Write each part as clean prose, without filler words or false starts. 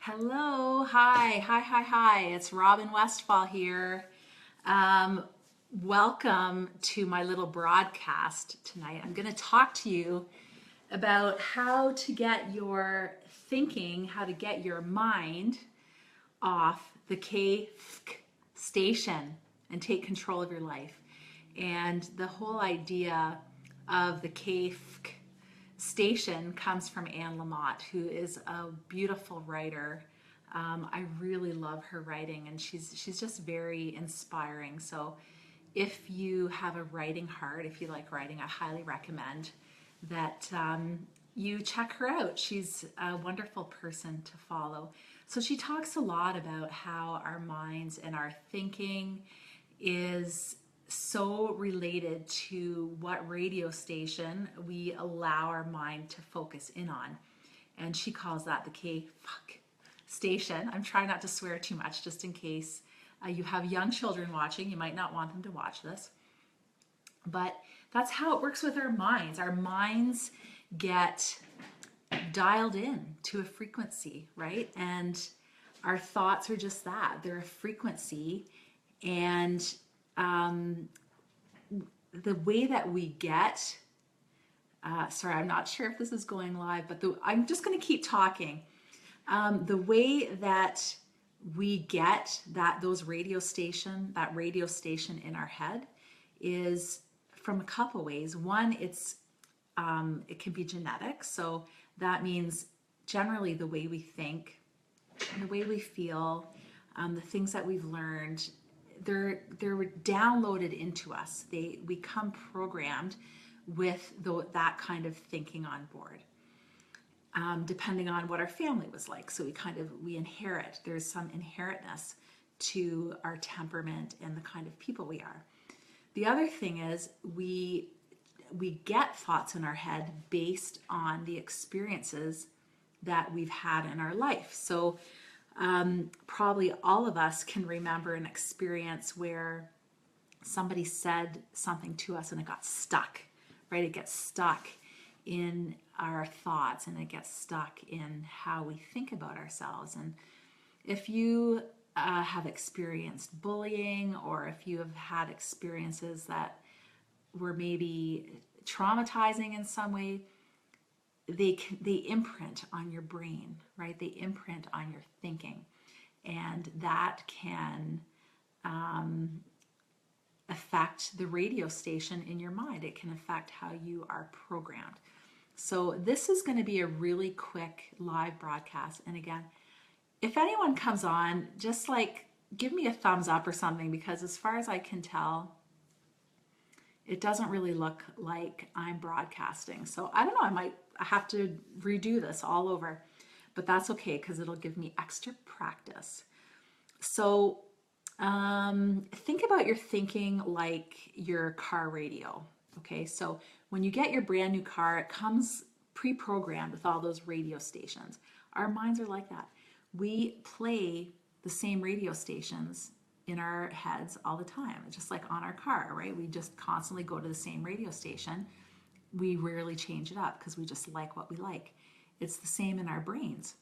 Hello, hi. It's Robin Westphal here. Um, Welcome to my little broadcast tonight. I'm going to talk to you about how to get your thinking, how to get your mind off the K station and take control of your life. And the whole idea of the K station comes from Anne Lamott, who is a beautiful writer. I really love her writing, and she's just very inspiring. So, if you have a writing heart, if you like writing, I highly recommend that you check her out. She's a wonderful person to follow. So she talks a lot about how our minds and our thinking is so related to what radio station we allow our mind to focus in on. And she calls that the K station. I'm trying not to swear too much just in case you have young children watching. You might not want them to watch this. But that's how it works with our minds. Our minds get dialed in to a frequency, right? And our thoughts are just that. They're a frequency. And the way that we get, sorry, I'm not sure if this is going live, but I'm just going to keep talking. The way that we get that radio station in our head is from a couple ways. One, it can be genetic. So that means generally the way we think, the way we feel, the things that we've learned, they're downloaded into us. We come programmed with that kind of thinking on board. Depending on what our family was like. So we inherit, there's some inherentness to our temperament and the kind of people we are. The other thing is we get thoughts in our head based on the experiences that we've had in our life. So probably all of us can remember an experience where somebody said something to us and it got stuck, right? It gets stuck in our thoughts and it gets stuck in how we think about ourselves. And if you have experienced bullying, or if you have had experiences that were maybe traumatizing in some way, they imprint on your brain, right? They imprint on your thinking, and that can affect the radio station in your mind. It can affect how you are programmed. So this is going to be a really quick live broadcast. And again, if anyone comes on, just like give me a thumbs up or something, because as far as I can tell, it doesn't really look like I'm broadcasting. So I don't know, I might have to redo this all over, but that's okay because it'll give me extra practice. So think about your thinking like your car radio. Okay, so when you get your brand new car, it comes pre-programmed with all those radio stations. Our minds are like that. We play the same radio stations in our heads all the time, just like on our car, right? We just constantly go to the same radio station. We rarely change it up because we just like what we like. It's the same in our brains.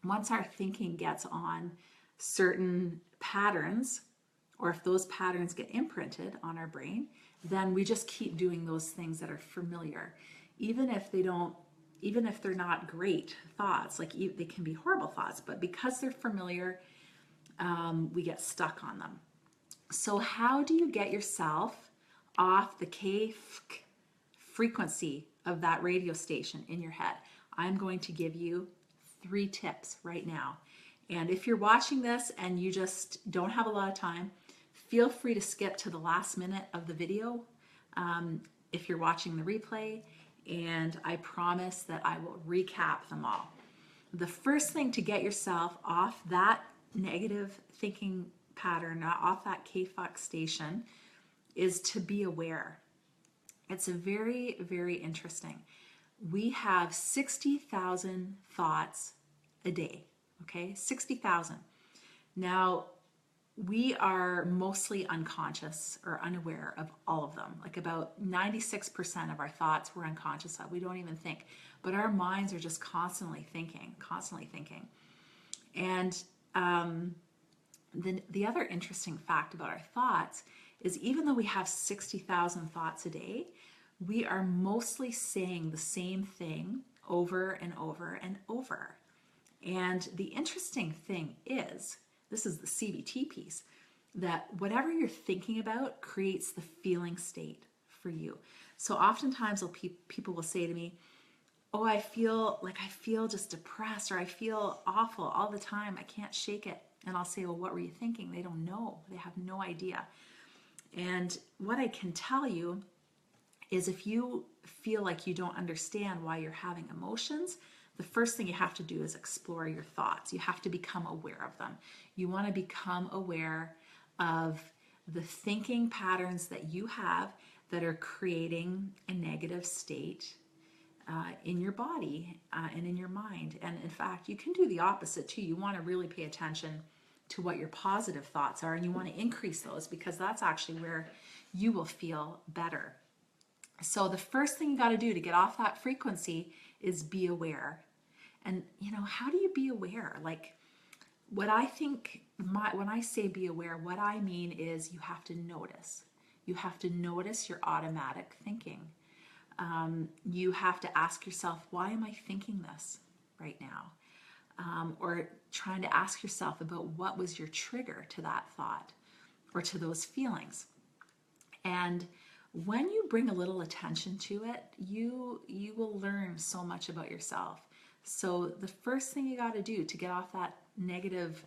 Once our thinking gets on certain patterns, or if those patterns get imprinted on our brain, then we just keep doing those things that are familiar, even if they're not great thoughts. Like they can be horrible thoughts, but because they're familiar, we get stuck on them. So how do you get yourself off the K frequency of that radio station in your head? I'm going to give you 3 tips right now. And if you're watching this and you just don't have a lot of time, feel free to skip to the last minute of the video if you're watching the replay, and I promise that I will recap them all. The first thing to get yourself off that negative thinking pattern, off that K-fuck station, is to be aware. It's a very, very interesting. We have 60,000 thoughts a day, okay? 60,000. Now, we are mostly unconscious or unaware of all of them. Like about 96% of our thoughts we're unconscious of. We don't even think. But our minds are just constantly thinking, constantly thinking. And the other interesting fact about our thoughts is even though we have 60,000 thoughts a day, we are mostly saying the same thing over and over and over. And the interesting thing is, this is the CBT piece, that whatever you're thinking about creates the feeling state for you. So oftentimes people will say to me, oh, I feel just depressed, or I feel awful all the time. I can't shake it. And I'll say, well, what were you thinking? They don't know. They have no idea. And what I can tell you is if you feel like you don't understand why you're having emotions, the first thing you have to do is explore your thoughts. You have to become aware of them. You want to become aware of the thinking patterns that you have that are creating a negative state in your body and in your mind. And in fact, you can do the opposite too. You want to really pay attention to what your positive thoughts are, and you want to increase those, because that's actually where you will feel better. So the first thing you got to do to get off that frequency is be aware. And how do you be aware? Like, what I think, when I say be aware, what I mean is you have to notice. You have to notice your automatic thinking. You have to ask yourself, why am I thinking this right now? Or trying to ask yourself about what was your trigger to that thought or to those feelings. And when you bring a little attention to it, you will learn so much about yourself. So the first thing you got to do to get off that negative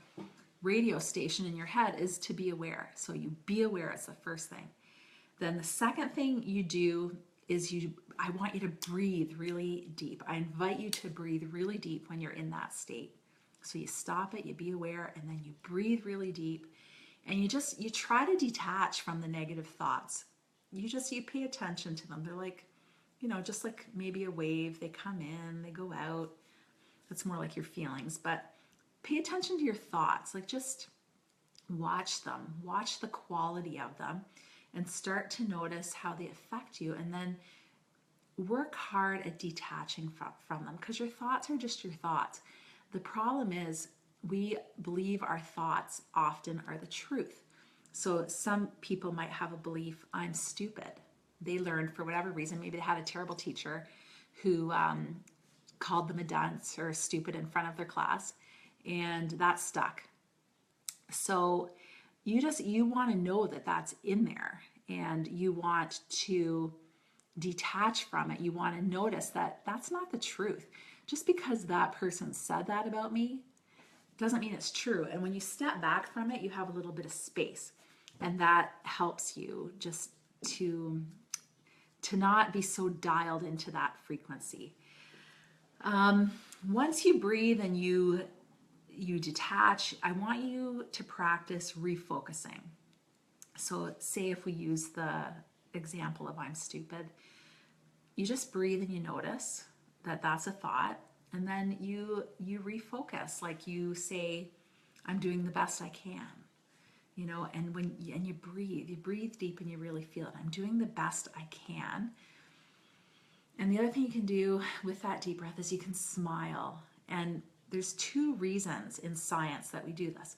radio station in your head is to be aware. So you be aware is the first thing. Then the second thing you do is I want you to breathe really deep. I invite you to breathe really deep when you're in that state. So you stop it, you be aware, and then you breathe really deep. And you try to detach from the negative thoughts. You pay attention to them. They're like, just like maybe a wave. They come in, they go out. That's more like your feelings. But pay attention to your thoughts. Like, just watch them. Watch the quality of them and start to notice how they affect you. And then work hard at detaching from them, because your thoughts are just your thoughts. The problem is we believe our thoughts often are the truth. So some people might have a belief, I'm stupid. They learned for whatever reason, maybe they had a terrible teacher who called them a dunce or stupid in front of their class, and that stuck. So you want to know that that's in there, and you want to detach from it. You want to notice that that's not the truth. Just because that person said that about me doesn't mean it's true. And when you step back from it, you have a little bit of space, and that helps you just to not be so dialed into that frequency. Once you breathe and you detach, I want you to practice refocusing. So say if we use the example of I'm stupid, you just breathe and you notice that that's a thought, and then you refocus. Like, you say, I'm doing the best I can, and you breathe deep and you really feel it. I'm doing the best I can. And the other thing you can do with that deep breath is you can smile. And there's 2 reasons in science that we do this.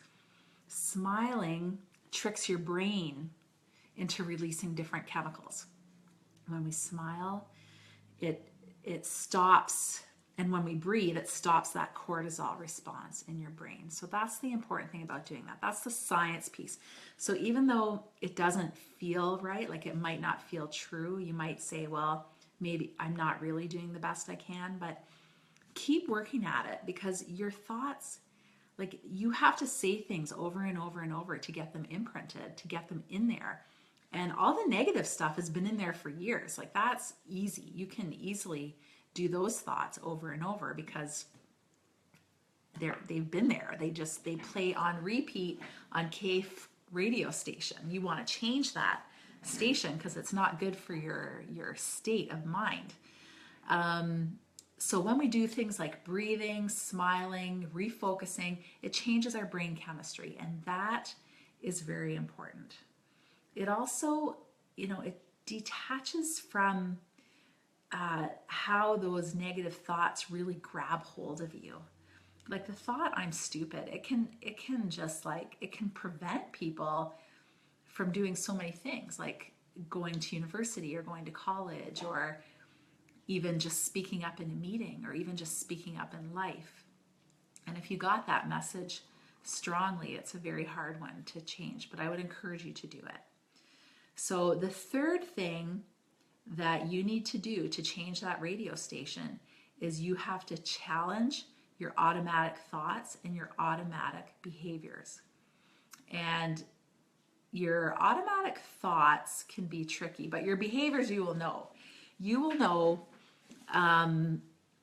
Smiling tricks your brain into releasing different chemicals. When we smile, it stops, and when we breathe, it stops that cortisol response in your brain. So that's the important thing about doing that. That's the science piece. So even though it doesn't feel right, like it might not feel true, you might say, well, maybe I'm not really doing the best I can, but keep working at it, because your thoughts, like, you have to say things over and over and over to get them imprinted, to get them in there. And all the negative stuff has been in there for years. Like, that's easy. You can easily do those thoughts over and over because they've been there. They play on repeat on K radio station. You want to change that station because it's not good for your state of mind. So when we do things like breathing, smiling, refocusing, it changes our brain chemistry, and that is very important. It also, it detaches from how those negative thoughts really grab hold of you. like the thought I'm stupid, it can just like it can prevent people from doing so many things, like going to university or going to college, or even just speaking up in a meeting, or even just speaking up in life. And if you got that message strongly, it's a very hard one to change, but I would encourage you to do it. So the third thing that you need to do to change that radio station is you have to challenge your automatic thoughts and your automatic behaviors. And your automatic thoughts can be tricky, but your behaviors you will know. You will know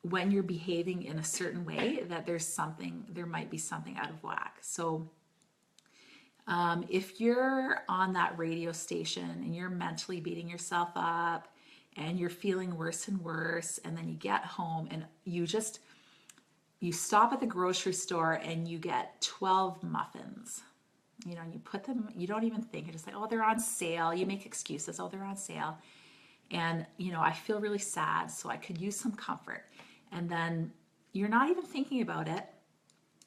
when you're behaving in a certain way that there might be something out of whack. So if you're on that radio station and you're mentally beating yourself up and you're feeling worse and worse, and then you get home and you stop at the grocery store and you get 12 muffins, and you put them, you don't even think, you're just like, oh, they're on sale. You make excuses, oh, they're on sale. And, I feel really sad, so I could use some comfort. And then you're not even thinking about it,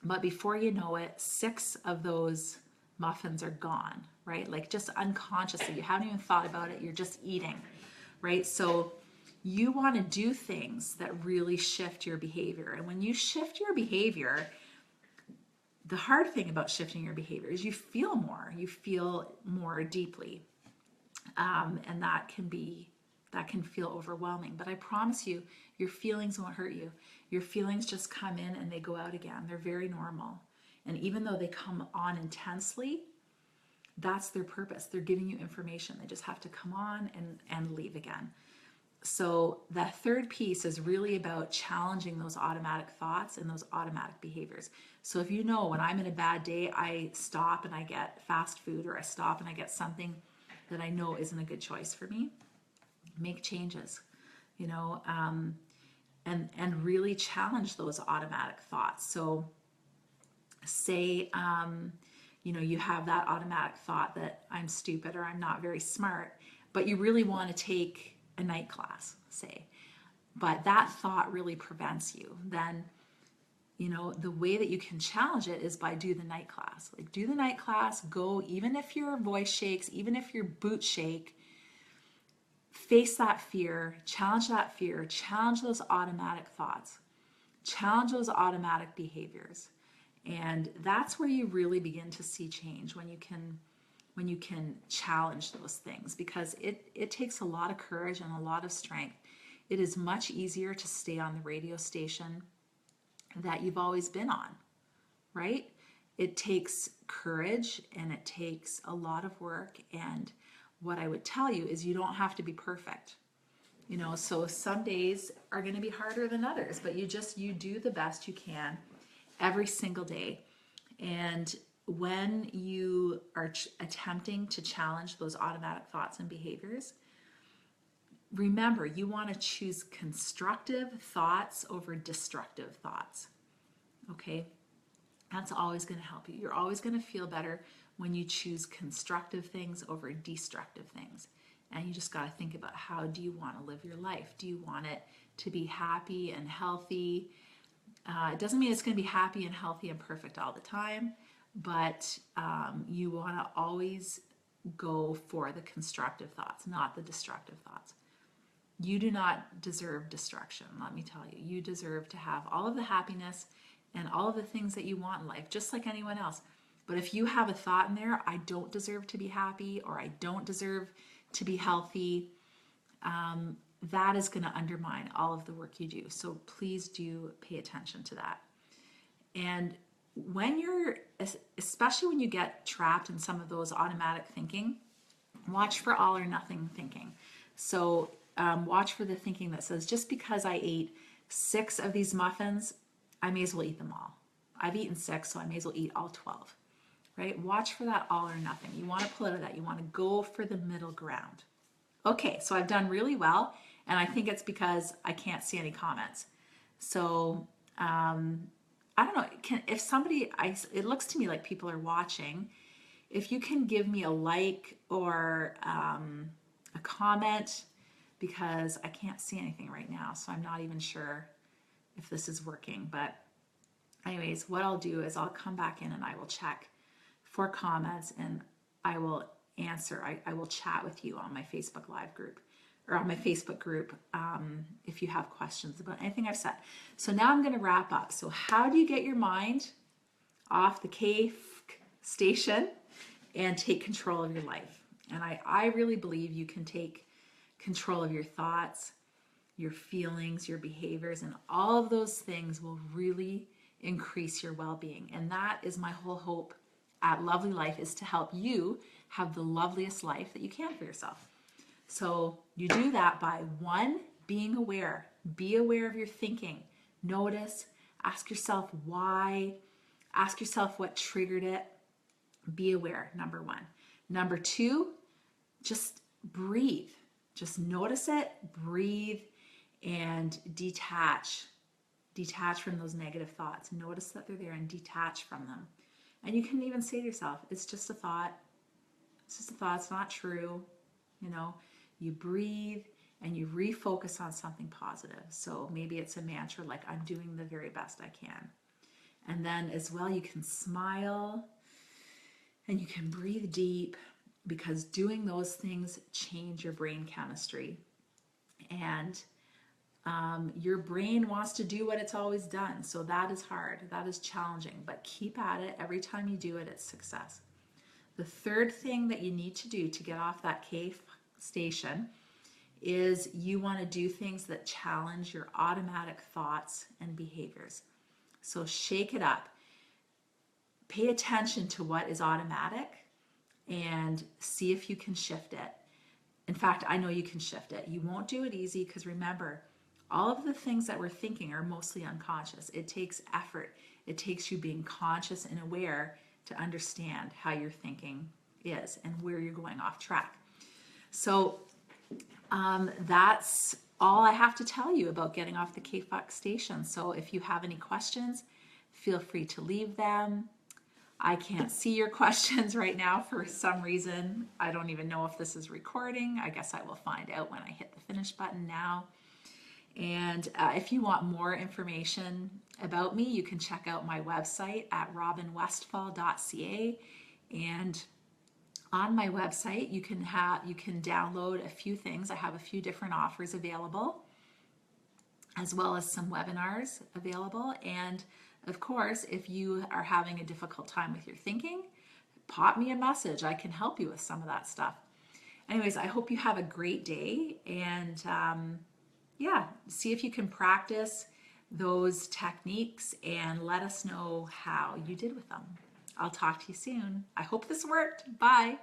but before you know it, 6 of those muffins are gone, right? Like just unconsciously, you haven't even thought about it, you're just eating, right? So you want to do things that really shift your behavior. And when you shift your behavior, the hard thing about shifting your behavior is you feel more deeply. And that can feel overwhelming. But I promise you, your feelings won't hurt you. Your feelings just come in and they go out again. They're very normal. And even though they come on intensely, that's their purpose. They're giving you information. They just have to come on and leave again. So that third piece is really about challenging those automatic thoughts and those automatic behaviors. So if when I'm in a bad day, I stop and I get fast food, or I stop and I get something that I know isn't a good choice for me, make changes, and really challenge those automatic thoughts. So say, you have that automatic thought that I'm stupid or I'm not very smart, but you really want to take a night class, say, but that thought really prevents you. Then, the way that you can challenge it is by do the night class. Like do the night class, go, even if your voice shakes, even if your boots shake, face that fear, challenge those automatic thoughts, challenge those automatic behaviors. And that's where you really begin to see change, when you can challenge those things, because it takes a lot of courage and a lot of strength. It is much easier to stay on the radio station that you've always been on, right? It takes courage and it takes a lot of work. And what I would tell you is you don't have to be perfect. So some days are going to be harder than others, but you do the best you can every single day. And when you are attempting to challenge those automatic thoughts and behaviors, remember, you want to choose constructive thoughts over destructive thoughts. Okay? That's always going to help you. You're always going to feel better when you choose constructive things over destructive things. And you just got to think about, how do you want to live your life? Do you want it to be happy and healthy? It doesn't mean it's going to be happy and healthy and perfect all the time, but you want to always go for the constructive thoughts, not the destructive thoughts. You do not deserve destruction, let me tell you. You deserve to have all of the happiness and all of the things that you want in life, just like anyone else. But if you have a thought in there, I don't deserve to be happy, or I don't deserve to be healthy, that is going to undermine all of the work you do. So please do pay attention to that. And especially when you get trapped in some of those automatic thinking, watch for all or nothing thinking. So watch for the thinking that says, just because I ate 6 of these muffins, I may as well eat them all. I've eaten 6, so I may as well eat all 12, right? Watch for that all or nothing. You want to pull out of that. You want to go for the middle ground. Okay, so I've done really well, and I think it's because I can't see any comments. So I don't know, it looks to me like people are watching. If you can give me a like or a comment, because I can't see anything right now, so I'm not even sure if this is working, but anyways, what I'll do is I'll come back in and I will check for comments, and I will answer. I will chat with you on my Facebook Live group or on my Facebook group if you have questions about anything I've said. So now I'm going to wrap up. So how do you get your mind off the cave station and take control of your life? And I really believe you can take control of your thoughts, your feelings, your behaviors, and all of those things will really increase your well-being. And that is my whole hope at Lovely Life, is to help you have the loveliest life that you can for yourself. So you do that by, one, being aware. Be aware of your thinking. Notice, ask yourself why, ask yourself what triggered it. Be aware, number one. Number two, just breathe. Just notice it, breathe, and detach. Detach from those negative thoughts. Notice that they're there and detach from them. And you can even say to yourself, it's just a thought. It's just a thought. It's not true. You know, you breathe and you refocus on something positive. So maybe it's a mantra like, I'm doing the very best I can. And then as well, you can smile and you can breathe deep, because doing those things change your brain chemistry. And your brain wants to do what it's always done. So that is hard. That is challenging. But keep at it. Every time you do it, it's success. The third thing that you need to do to get off that cave station is you want to do things that challenge your automatic thoughts and behaviors. So shake it up. Pay attention to what is automatic and see if you can shift it. In fact, I know you can shift it. You won't do it easy, because remember, all of the things that we're thinking are mostly unconscious. It takes effort. It takes you being conscious and aware to understand how your thinking is and where you're going off track. So that's all I have to tell you about getting off the KFUC station. So if you have any questions, feel free to leave them. I can't see your questions right now for some reason. I don't even know if this is recording. I guess I will find out when I hit the finish button now. And if you want more information about me, you can check out my website at robinwestphal.ca. And on my website, you can download a few things. I have a few different offers available, as well as some webinars available. And of course, if you are having a difficult time with your thinking, pop me a message. I can help you with some of that stuff. Anyways, I hope you have a great day, and see if you can practice those techniques and let us know how you did with them. I'll talk to you soon. I hope this worked. Bye.